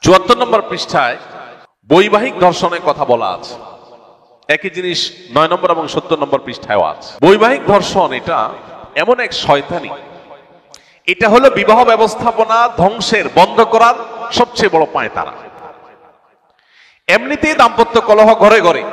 ৭৪ নম্বর পৃষ্ঠায় বৈবাহিক ধর্ষণের কথা বলা আছে। একই জিনিস ৯ নম্বর এবং ৭০ নম্বর পৃষ্ঠায়ও আছে। বৈবাহিক ধর্ষণ এটা এমন এক শয়তানি, এটা হলো বিবাহ ব্যবস্থাপনা ধ্বংসের, বন্ধ করার সবচেয়ে বড় পায়তারা। এমনিতেই দাম্পত্য কলহ ঘরে ঘরে,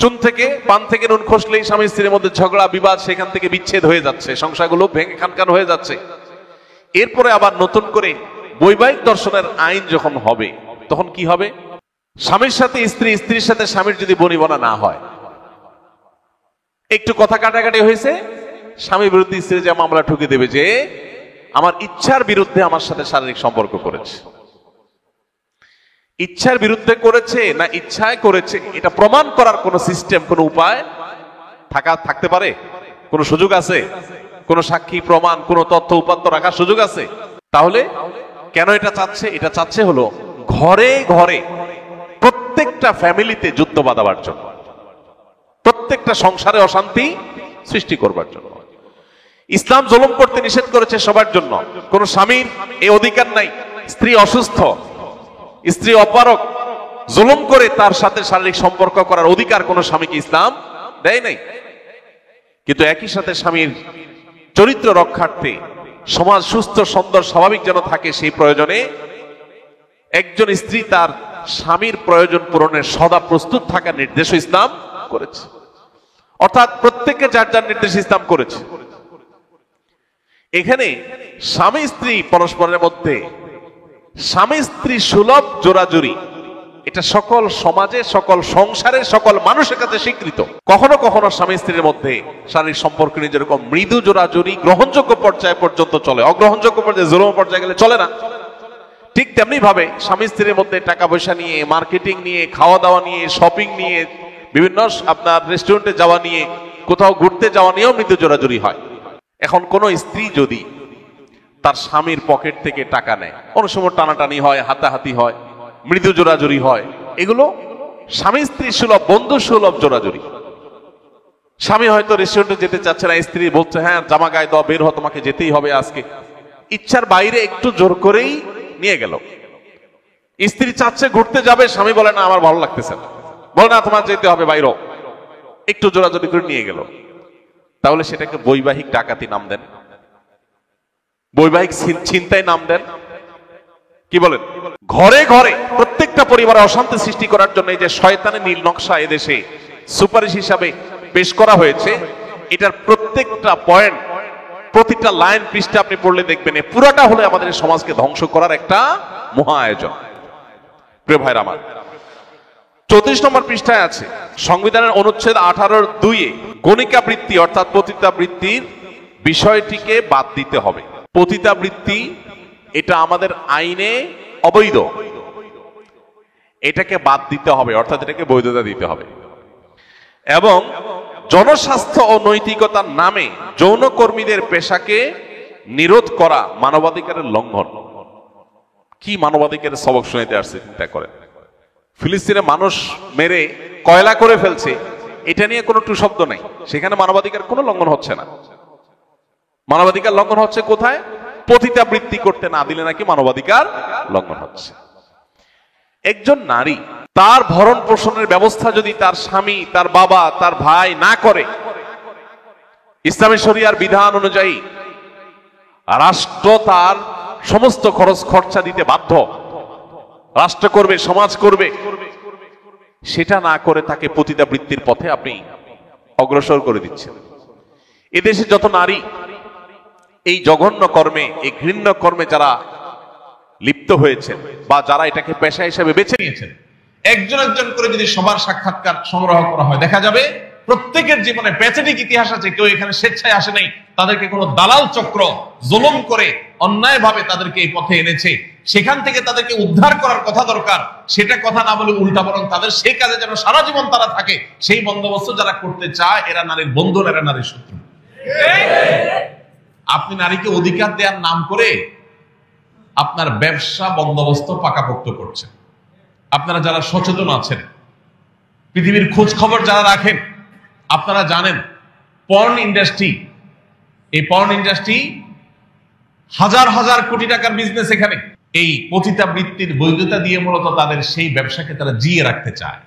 চুন থেকে পান থেকে নুন খসলেই স্বামী স্ত্রীর মধ্যে ঝগড়া বিবাদ, সেখান থেকে বিচ্ছেদ হয়ে যাচ্ছে, সংসারগুলো ভেঙে খানখান হয়ে যাচ্ছে। এরপরে আবার নতুন করে বৈবাহিক ধর্ষণের আইন যখন হবে, তখন কি হবে? স্বামীর সাথে স্ত্রী, স্ত্রীর সাথে স্বামীর যদি বনিবনা না হয়, একটু কথা কাটাকাটি হয়েছে, স্বামীর বিরুদ্ধে স্ত্রী যে মামলা ঠুকে দেবে যে আমার ইচ্ছার বিরুদ্ধে আমার সাথে শারীরিক সম্পর্ক করেছে। ইচ্ছার বিরুদ্ধে করেছে না ইচ্ছায় করেছে, এটা প্রমাণ করার কোন সিস্টেম, কোন উপায় থাকতে পারে? কোন সুযোগ আছে? কোন সাক্ষী প্রমাণ, কোন তথ্য উপাত্ত রাখার সুযোগ আছে? তাহলে কেন এটা চাচ্ছে? এটা চাচ্ছে হলো ঘরে ঘরে প্রত্যেকটা ফ্যামিলিতে যুদ্ধ বাঁধাবার জন্য, প্রত্যেকটা সংসারে অশান্তি সৃষ্টি করবার জন্য। ইসলাম জুলুম করতে নিষেধ করেছে সবার জন্য। কোন স্বামীর এই অধিকার নাই, স্ত্রী অসুস্থ, স্ত্রী অপারক, জুলুম করে তার সাথে শারীরিক সম্পর্ক করার অধিকার কোন স্বামীকে ইসলাম দেয় নাই। কিন্তু একই সাথে স্বামীর চরিত্র রক্ষার্থে, সমাজ সুস্থ সুন্দর স্বাভাবিক যেন থাকে, সেই প্রয়োজনে একজন স্ত্রী তার স্বামীর প্রয়োজন পূরণের সদা প্রস্তুত থাকার নির্দেশ ইসলাম করেছে। অর্থাৎ প্রত্যেককে যার যার নির্দেশ ইসলাম করেছে। এখানে স্বামী স্ত্রী পরস্পরের মধ্যে স্বামী স্ত্রী সুলভ জোরাজুরি, এটা সকল সমাজে, সকল সংসারে, সকল মানুষের কাছে স্বীকৃত। কখনো কখনো স্বামী স্ত্রীর মধ্যে শারীরিক সম্পর্ক নিয়ে যেরকম মৃদু জোরাজুরি গ্রহণযোগ্য পর্যায়ে পর্যন্ত চলে, অগ্রহণযোগ্য পর্যায়ে, জুলুম পর্যায়ে গেলে চলে না, ঠিক তেমনি ভাবে স্বামী স্ত্রীর মধ্যে টাকা পয়সা নিয়ে, মার্কেটিং নিয়ে, খাওয়া দাওয়া নিয়ে, শপিং নিয়ে, বিভিন্ন আপনার রেস্টুরেন্টে যাওয়া নিয়ে, কোথাও ঘুরতে যাওয়া নিয়েও মৃদু জোরাজুরি হয়। এখন কোন স্ত্রী যদি তার স্বামীর পকেট থেকে টাকা নেয়, অনেক সময় টানাটানি হয়, হাতাহাতি হয়, মৃদু জোরাজুরি হয়, এগুলো স্বামী স্ত্রী সুলভ, বন্ধু সুলভ জোরাজুরি। স্বামী হয়তো রেস্টুরেন্টে যেতে চাচ্ছে না, স্ত্রী বলছে হ্যাঁ জামা গায়ে দাও, বের হ, তোমাকে যেতেই হবে আজকে। ইচ্ছার বাইরে একটু জোর করেই নিয়ে গেল। স্ত্রী চাচ্ছে ঘুরতে যাবে, স্বামী বলে না আমার ভালো লাগতেছে না, বলে না তোমার যেতে হবে বাইরে, একটু জোরাজোরি করে নিয়ে গেল। তাহলে সেটাকে বৈবাহিক ডাকাতি নাম দেন, বৈবাহিক ছিনতাই নাম দেন, কি বলেন? ঘরে ঘরে প্রত্যেকটা পরিবারে অশান্তি সৃষ্টি করার জন্য এই যে শয়তানের নীল নকশা এদেশে সুপারিশ হিসাবে পেশ করা হয়েছে, এটার প্রত্যেকটা পয়েন্ট, প্রতিটা লাইন পৃষ্ঠা আপনি পড়লে দেখবেন পুরাটা হলে আমাদের সমাজকে ধ্বংস করার একটা মহা আয়োজন। প্রিয় ভাইরা আমার, ৩৪ নম্বর পৃষ্ঠায় আছে সংবিধানের অনুচ্ছেদ ১৮(২)-এ গণিকাবৃত্তি অর্থাৎ পতিতাবৃত্তির বিষয়টিকে বাদ দিতে হবে। পতিতাবৃত্তি এটা আমাদের আইনে অবৈধ, এটাকে বাদ দিতে হবে, অর্থাৎ এটাকে বৈধতা দিতে হবে। এবং জনস্বাস্থ্য ও নৈতিকতার নামে যৌনকর্মীদের পেশাকে নিরোধ করা মানবাধিকারের লঙ্ঘন। কি মানবাধিকারের সবক শুনাইতে আসছে চিন্তা করেন। ফিলিস্তিনে মানুষ মেরে কয়লা করে ফেলছে, এটা নিয়ে কোনো টু শব্দ নাই, সেখানে মানবাধিকার কোনো লঙ্ঘন হচ্ছে না। মানবাধিকার লঙ্ঘন হচ্ছে কোথায়? পতিতাবৃত্তি করতে না দিলে নাকি মানবাধিকার লঙ্ঘন হচ্ছে। একজন নারী তার ভরণ পোষণের ব্যবস্থা যদি তার স্বামী, তার বাবা, তার ভাই না করে, ইসলামী শরিয়ার বিধান অনুযায়ী রাষ্ট্র তার সমস্ত খরচ খরচা দিতে বাধ্য, রাষ্ট্র করবে, সমাজ করবে। সেটা না করে তাকে পতিতাবৃত্তির পথে আপনি অগ্রসর করে দিচ্ছেন। এদেশে যত নারী এই জঘন্য কর্মে, এই ঘৃণ্য কর্মে যারা লিপ্ত হয়েছেন বা যারা এটাকে পেশা হিসেবে বেছে নিয়েছেন, একজন একজন করে যদি সবার সাক্ষাৎকার সংগ্রহ করা হয়, দেখা যাবে প্রত্যেকের জীবনে প্যাথেটিক ইতিহাস আছে। কেউ এখানে স্বেচ্ছায় আসে নাই, তাদেরকে কোনো দালাল চক্র জুলুম করে অন্যায় ভাবে তাদেরকে এই পথে এনেছে। সেখান থেকে তাদেরকে উদ্ধার করার কথা দরকার, সেটা কথা না বলে উল্টা বরং তাদের সেই কাজে যেন সারা জীবন তারা থাকে, সেই বন্দোবস্ত যারা করতে চায়, এরা নারীর বন্ধু, এরা নারীর শত্রু। আপনি নারীকে অধিকার দেওয়ার নাম করে আপনার ব্যবসা বন্দোবস্ত পাকাপোক্ত করছেন। আপনারা যারা সচেতন আছেন, পৃথিবীর খোঁজ খবর যারা রাখেন, আপনারা জানেন পর্ন ইন্ডাস্ট্রি, এই পর্ন ইন্ডাস্ট্রি হাজার হাজার কোটি টাকার বিজনেস। এখানে এই পতিতাবৃত্তির বৈধতা দিয়ে মূলত তাদের সেই ব্যবসাকে তারা জিয়ে রাখতে চায়,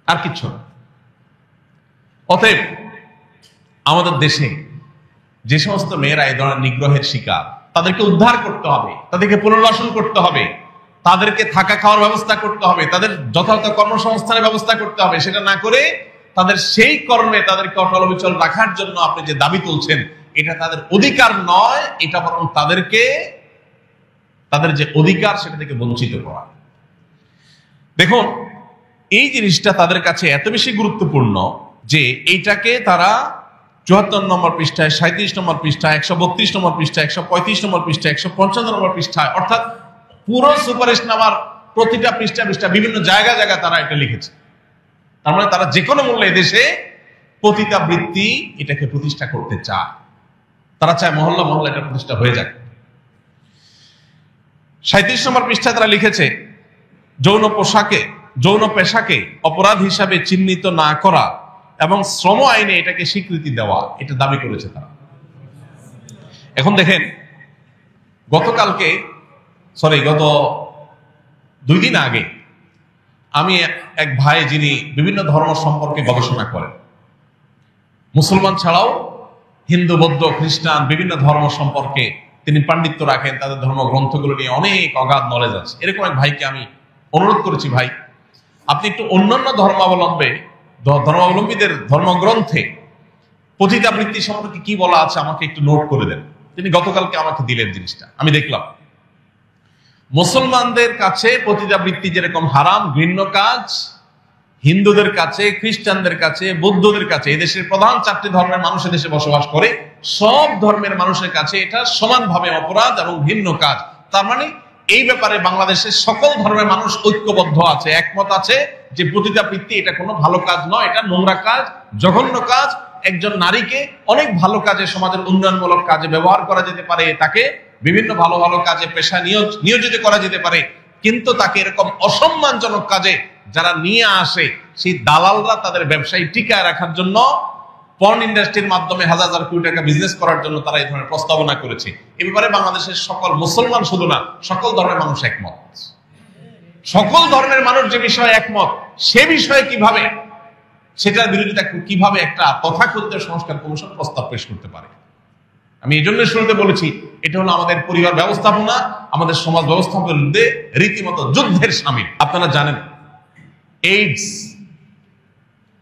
আর কিচ্ছু না। অতএব আমাদের দেশে যে সমস্ত মেয়েরা এই ধরনের নিগ্রহের শিকার, তাদেরকে উদ্ধার করতে হবে, তাদেরকে পুনর্বাসন করতে হবে, তাদেরকে থাকা খাওয়ার ব্যবস্থা করতে হবে, তাদের যথাযথ কর্মসংস্থানের ব্যবস্থা করতে হবে। সেটা না করে তাদের সেই কর্মে তাদেরকে অটল অবিচল রাখার জন্য আপনি যে দাবি তুলছেন, এটা তাদের অধিকার নয়, এটা বরং তাদেরকে তাদের যে অধিকার সেটা থেকে বঞ্চিত করা। দেখুন, এই জিনিসটা তাদের কাছে এত বেশি গুরুত্বপূর্ণ যে এইটাকে তারা ৭৪ নম্বর পৃষ্ঠায়, ৩৭ নম্বর পৃষ্ঠায়, ১৩২ নম্বর পৃষ্ঠায়, ১৩৫ নম্বর পৃষ্ঠায়, ১৫৫ নম্বর পৃষ্ঠায়, অর্থাৎ পুরো সুপারিশনামার প্রতিটা পৃষ্ঠা বিভিন্ন জায়গায় তারা এটা লিখেছে। তার মানে তারা যে কোনো মূল্যে এদেশে পতিতাবৃত্তি এটাকে প্রতিষ্ঠা করতে চায়। তারা চায় মহল্লা মহল্লা এটা প্রতিষ্ঠা হয়ে যাক। ৩৭ নম্বর পৃষ্ঠায় তারা লিখেছে, যৌন পেশাকে অপরাধ হিসাবে চিহ্নিত না করা এবং শ্রম আইনে এটাকে স্বীকৃতি দেওয়া, এটা দাবি করেছে তারা। এখন দেখেন, গত 2 দিন আগে আমি এক ভাই, যিনি বিভিন্ন ধর্ম সম্পর্কে গবেষণা করেন, মুসলমান ছাড়াও হিন্দু, বৌদ্ধ, খ্রিস্টান বিভিন্ন ধর্ম সম্পর্কে তিনি পাণ্ডিত্য রাখেন, তাদের ধর্মগ্রন্থগুলো নিয়ে অনেক অগাধ নলেজ আছে। এরকম এক ভাইকে আমি অনুরোধ করেছি, ভাই আপনি একটু অন্যান্য ধর্মাবলম্বীদের ধর্মগ্রন্থে পতিতাবৃত্তি সম্পর্কে কি বলা আছে আমাকে একটু নোট করে দেন। তিনি গতকালকে আমাকে দিলেন জিনিসটা, আমি দেখলাম মুসলমানদের কাছে পতিতাবৃত্তি যেরকম হারাম, ঘৃণ্য কাজ, হিন্দুদের কাছে, খ্রিস্টানদের কাছে, বৌদ্ধদের কাছে, এদেশের প্রধান 4টি ধর্মের মানুষ দেশে বসবাস করে, সব ধর্মের মানুষের কাছে এটা সমানভাবে অপরাধ এবং ঘৃণ্য কাজ। তার মানে এই ব্যাপারে বাংলাদেশের সকল ধর্মের মানুষ ঐক্যবদ্ধ আছে, একমত আছে যে পতিতাবৃত্তি এটা কোনো ভালো কাজ নয়, এটা নোংরা কাজ, জঘন্য কাজ। একজন নারীকে অনেক ভালো কাজে, সমাজের উন্নয়নমূলক কাজে ব্যবহার করা যেতে পারে, তাকে বিভিন্ন ভালো ভালো কাজে পেশা নিয়োজিত করা যেতে পারে, কিন্তু তাকে এরকম অসম্মানজনক কাজে যারা নিয়ে আসে, সেই দালালরা তাদের ব্যবসায়ী টিকায় রাখার জন্য পর্ন ইন্ডাস্ট্রির মাধ্যমে হাজার হাজার কোটি টাকা বিজনেস করার জন্য তারা এই ধরনের প্রস্তাবনা করেছে। এই ব্যাপারে বাংলাদেশের সকল মুসলমান শুধু না, সকল ধর্মের মানুষ একমত। সকল ধর্মের মানুষ যে বিষয়ে একমত, সে বিষয়ে কিভাবে, সেটার বিরোধিতা কিভাবে একটা তথাকথিত সংস্কার কমিশন প্রস্তাব পেশ করতে পারে? আমি এই জন্য শুরুতে বলেছি, এটা হলো আমাদের পরিবার ব্যবস্থাপনা, আমাদের সমাজ ব্যবস্থাপনার বিরুদ্ধে রীতিমতো যুদ্ধের শামিল। আপনারা জানেন, এইডস,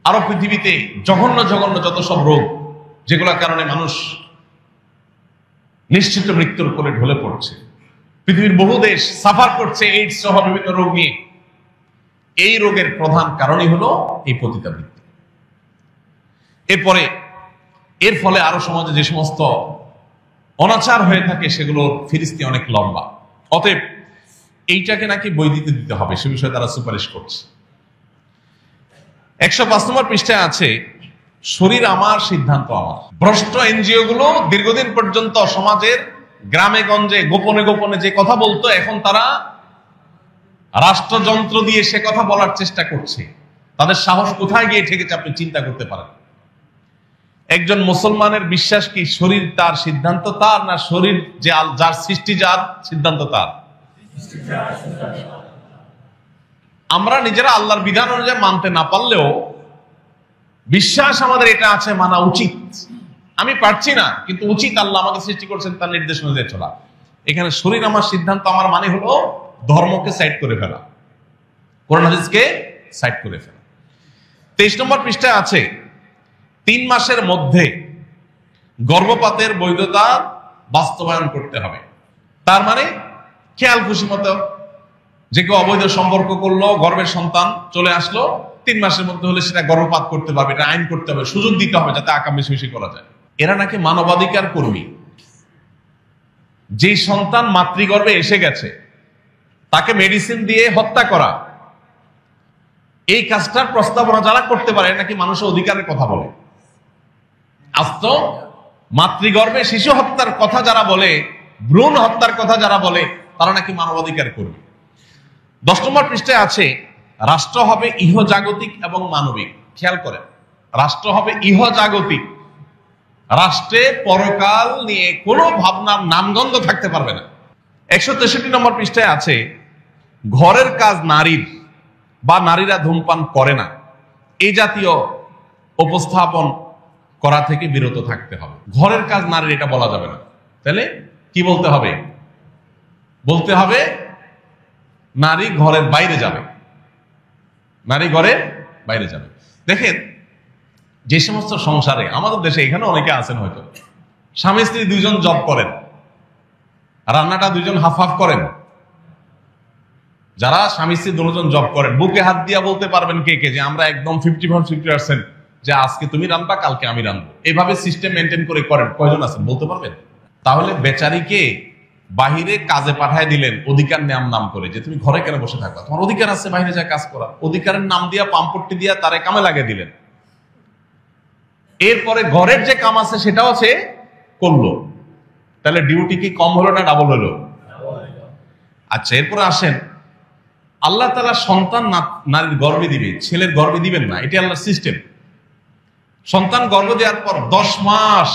আরো পৃথিবীতে জঘন্য যত সব রোগ, যেগুলোর কারণে মানুষ নিশ্চিত মৃত্যুর কোলে ঢলে পড়ছে, পৃথিবীর বহু দেশ সাফার করছে এইডস সহ বিভিন্ন রোগ নিয়ে। এই রোগের প্রধান কারণই হলো এই পতিতাবৃত্তি। এর ফলে আরো সমাজে যে সমস্ত অনাচার হয়ে থাকে, সেগুলোর ফিরিস্তি অনেক লম্বা। অতএব এইটাকে নাকি বৈধতা দিতে হবে, সে বিষয়ে তারা সুপারিশ করছে। ১০৫ নম্বর পৃষ্ঠায় আছে, শরীর আমার, সিদ্ধান্ত আমার। ভ্রষ্ট এনজিও গুলো দীর্ঘদিন পর্যন্ত সমাজের গ্রামে গঞ্জে গোপনে যে কথা বলতো, এখন তারা রাষ্ট্রযন্ত্র দিয়ে সে কথা বলার চেষ্টা করছে। তাদের সাহস কোথায় গিয়ে ঠেকেছে আপনি চিন্তা করতে পারেন। একজন মুসলমানের বিশ্বাস কি শরীর তার, সিদ্ধান্ত তার, না শরীর যে যার সৃষ্টি, যার সিদ্ধান্ত তার? আমরা নিজেরা আল্লাহর বিধান অনুযায়ী মানতে না পারলেও বিশ্বাস আমাদের এটা আছে, মানা উচিত। আমি পারছি না, কিন্তু উচিত, আল্লাহ আমাকে সৃষ্টি করছেন তার নির্দেশ অনুযায়ী চলা। এখানে শরীর আমার, সিদ্ধান্ত আমার মানে হলো ধর্মকে সাইড করে ফেলা, কোরআন হাদিসকে সাইড করে ফেলা। 23 নম্বর পৃষ্ঠায় আছে, 3 মাসের মধ্যে গর্ভপাতের বৈধতা বাস্তবায়ন করতে হবে। তার মানে খেয়াল খুশি মতো যে কেউ অবৈধ সম্পর্ক করলো, গর্ভের সন্তান চলে আসলো, 3 মাসের মধ্যে হলে সেটা গর্ভপাত করতে পারবে, এটা আইন করতে হবে, সুযোগ দিতে হবে যাতে আকাম বেশি করা যায়। এরা নাকি মানবাধিকার কর্মী। যে সন্তান মাতৃগর্ভে এসে গেছে তাকে মেডিসিন দিয়ে হত্যা করা, এই কাজটার প্রস্তাবনা যারা করতে পারে নাকি মানুষের অধিকারের কথা বলে। আস্ত মাতৃগর্ভে শিশু হত্যার কথা যারা বলে, ভ্রূণ হত্যার কথা যারা বলে, তারা নাকি মানবাধিকার কর্মী। 10 নম্বর পৃষ্ঠায় আছে, রাষ্ট্র হবে ইহজাগতিক এবং মানবিক। খেয়াল করেন, রাষ্ট্র হবে ইহজাগতিক। রাষ্ট্রে পরকাল নিয়ে কোনো ভাবনার নামগন্ধ থাকতে পারবে না। 163 নম্বর পৃষ্ঠায় আছে, ঘরের কাজ নারীর বা নারীরা ধূমপান করে না এই জাতীয় উপস্থাপন করা থেকে বিরত থাকতে হবে। ঘরের কাজ নারীর এটা বলা যাবে না। তাহলে কি বলতে হবে? বলতে হবে নারী ঘরের বাইরে যাবে, নারী ঘরের বাইরে যাবে। দেখেন, যে সমস্ত সংসারে, আমাদের দেশে এখানে অনেকে আছেন হয়তো স্বামী স্ত্রী দুইজন জব করেন, রান্নাটা দুইজন হাফ হাফ করেন। যারা স্বামী স্ত্রী দুজন জব করেন, বুকে হাত দিয়া বলতে পারবেন কে কে যে আমরা একদম 50% যে আজকে তুমি রান্না কালকে আমি রান্না, এইভাবে সিস্টেম মেনটেন করে করেন? কয়জন আছেন বলতে পারবেন? তাহলে বেচারিকে বাহিরে কাজে পাঠায় দিলেন অধিকার নাম করে, যে তুমি ঘরে কেন বসে থাকবা, তোমার অধিকার আছে বাইরে যা কাজ করা। অধিকারের নাম দিয়া পাম্পট্টি দিয়া তারে কামে লাগিয়ে দিলেন। এরপরে ঘরের যে কাম আছে সেটাও সে করলো। তাহলে ডিউটি কি কম হলো না ডাবল হলো? আচ্ছা, এরপরে আসেন, আল্লাহ তাআলা সন্তান নারীর গর্ভে দিবে, ছেলের গর্ভে দিবেন না, এটা আল্লাহর সিস্টেম। সন্তান গর্ভ দেওয়ার পর 10 মাস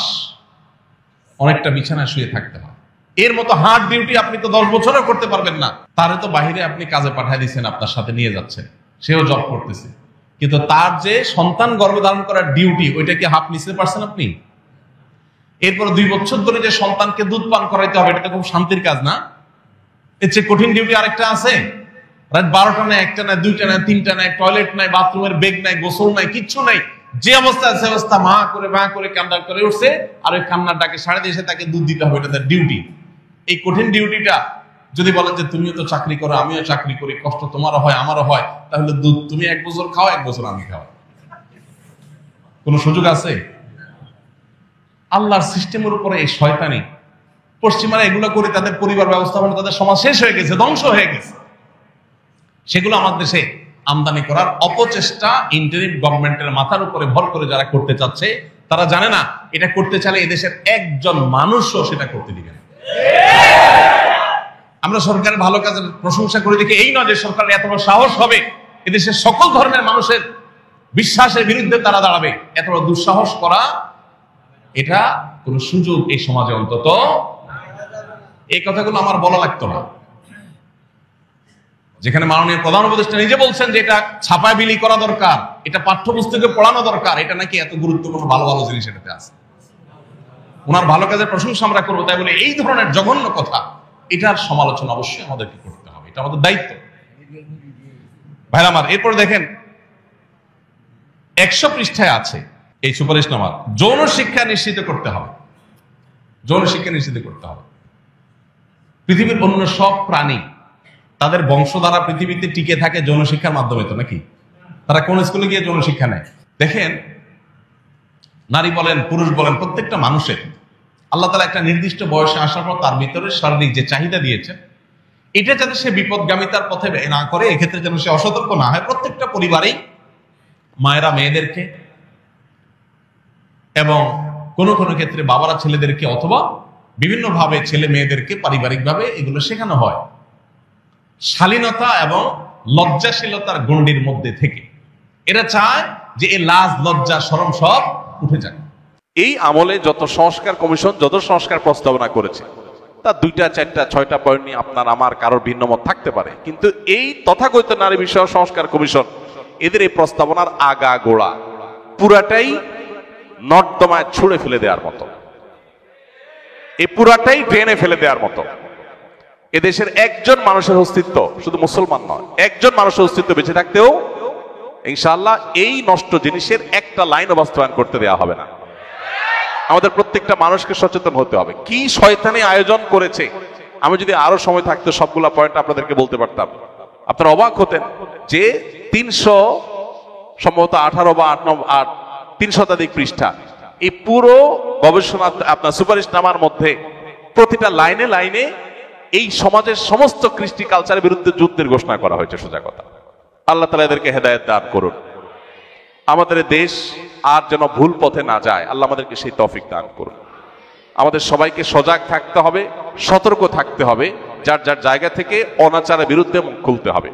অনেকটা বিছানায় শুয়ে থাকতে হয়। এর মতো হার্ড ডিউটি আপনি তো 10 বছরও করতে পারবেন না। তারে তো বাহিরে আপনি কাজে পাঠিয়ে দিচ্ছেন, আপনার সাথে নিয়ে যাচ্ছেন, সেও জব করতেছে, কিন্তু তার যে সন্তান গর্ভধারণ করার ডিউটি, ওইটা কি হাফ নিতে পারছেন আপনি? এরপর 2 বছর ধরে যে সন্তানকে দুধ পান করাইতে হবে, এটা তো খুব শান্তির কাজ না? এর চেয়ে কঠিন ডিউটি আরেকটা আছে। রাত 12টা নাই, 1টা নাই, 2টা নাই, 3টা নাই, টয়লেট নাই, বাথরুমের বেগ নাই, গোসল নাই, কিচ্ছু নাই, যে অবস্থা আছে অবস্থা মা করে কান্না করে উঠছে, আর ওই কান্নার ডাকে সাড়ে দিয়ে এসে তাকে দুধ দিতে হবে, এটা তার ডিউটি। এই কঠিন ডিউটিটা যদি বলেন যে তুমিও তো চাকরি করো, আমিও চাকরি করি, কষ্ট তোমারও হয় আমারও হয়, তাহলে দুধ তুমি 1 বছর খাও, 1 বছর আমি খাও, কোন সুযোগ আছে? আল্লাহর সিস্টেমের উপরে এই শয়তানি, পশ্চিমারা এগুলো করে তাদের পরিবার ব্যবস্থাপনা, তাদের সমাজ শেষ হয়ে গেছে, ধ্বংস হয়ে গেছে। সেগুলো আমাদের দেশে আমদানি করার অপচেষ্টা ইন্টারিম গভর্নমেন্টের মাথার উপরে ভর করে যারা করতে চাচ্ছে, তারা জানে না এটা করতে চাইলে এদেশের একজন মানুষও সেটা করতে দিবে না। আমরা সরকারের ভালো কাজের প্রশংসা করে দেখি, এই নয় যে সরকারের এত বড় সাহস হবে এদেশের সকল ধর্মের মানুষের বিশ্বাসের বিরুদ্ধে তারা দাঁড়াবে, এত বড় দুঃসাহস করা, এটা কোন সুযোগ এই সমাজে অন্তত। এই কথাগুলো আমার বলা লাগতো না, যেখানে মাননীয় প্রধান উপদেষ্টা নিজে বলছেন যে এটা ছাপায় বিলি করা দরকার, এটা পাঠ্যপুস্তকে পড়ানো দরকার, এটা নাকি এত গুরুত্বপূর্ণ ভালো ভালো জিনিস এটাতে আছে। ওনার ভালো কাজের প্রশংসা আমরা করবো, তাই বলে এই ধরনের জঘন্য কথা, এটার সমালোচনা অবশ্যই আমাদেরকে করতে হবে, এটা আমাদের দায়িত্ব। ভাইরা আমার, এরপর দেখেন 100 পৃষ্ঠায় আছে এই সুপারিশনামা, যৌন শিক্ষা নিশ্চিত করতে হবে। যৌন শিক্ষা নিশ্চিত করতে হবে। পৃথিবীর অন্য সব প্রাণী তাদের বংশধারা পৃথিবীতে টিকে থাকে যৌন শিক্ষার মাধ্যমে, তো নাকি? তারা কোন স্কুলে গিয়ে যৌন শিক্ষা নেয়? দেখেন, নারী বলেন পুরুষ বলেন, প্রত্যেকটা মানুষের আল্লাহ তাআলা একটা নির্দিষ্ট বয়সে আসার পর তার ভিতরে শারীরিক যে চাহিদা দিয়েছেন, এটা যাতে সে বিপদগামিতার পথে না করে, এক্ষেত্রে যেন সে অসতর্ক না হয়। প্রত্যেকটা পরিবারেই মায়েরা মেয়েদেরকে এবং কোনো কোনো ক্ষেত্রে বাবারা ছেলেদেরকে, অথবা বিভিন্ন ভাবে ছেলে মেয়েদেরকে পারিবারিকভাবে এগুলো শেখানো হয়, শালীনতা এবং লজ্জাশীলতার গণ্ডির মধ্যে থেকে। এরা চায় যে এই লাজ লজ্জা শরম সব উঠে যাক। এই আমলে যত সংস্কার কমিশন যত সংস্কার প্রস্তাবনা করেছে, তার 2টা 4টা 6টা পয়েন্ট নিয়ে আপনার আমার কারোর ভিন্ন মত থাকতে পারে, কিন্তু এই তথাকথিত নারী বিষয়ক সংস্কার কমিশন, এদের এই প্রস্তাবনার আগা গোড়া পুরাটাই নর্দমায় ছুঁড়ে ফেলে দেওয়ার মতো, এই পুরাটাই ড্রেনে ফেলে দেওয়ার মতো। এদেশের একজন মানুষের অস্তিত্ব, শুধু মুসলমান নয়, একজন মানুষের অস্তিত্ব বেঁচে থাকতেও ইনশাআল্লাহ এই নষ্ট জিনিসের একটা লাইনও বাস্তবায়ন করতে দেওয়া হবে না। আমাদের প্রত্যেকটা মানুষকে সচেতন হতে হবে। কি শয়তানি আয়োজন করেছে, আমি যদি আরো সময় থাকতো সবগুলা পয়েন্ট আপনাদেরকে বলতে পারতাম। আপনারা অবাক হতেন যে 300 সম্ভবত 18 বা 3 শতাধিক পৃষ্ঠা, এই পুরো গবেষণা আপনার সুপারিশনামার মধ্যে প্রতিটা লাইনে লাইনে এই সমাজের সমস্ত কৃষ্টি কালচারের বিরুদ্ধে যুদ্ধের ঘোষণা করা হয়েছে। সোজা কথা, আল্লাহ তাআলা এদেরকে হেদায়েত দান করুন। আমাদের দেশ আর যেন ভুল পথে না যায়, আল্লাহ আমাদেরকে সেই তৌফিক দান করুন। আমাদের সবাইকে সজাগ থাকতে হবে, সতর্ক থাকতে হবে, যার যার জায়গা থেকে অনাচারের বিরুদ্ধে মুখ খুলতে হবে।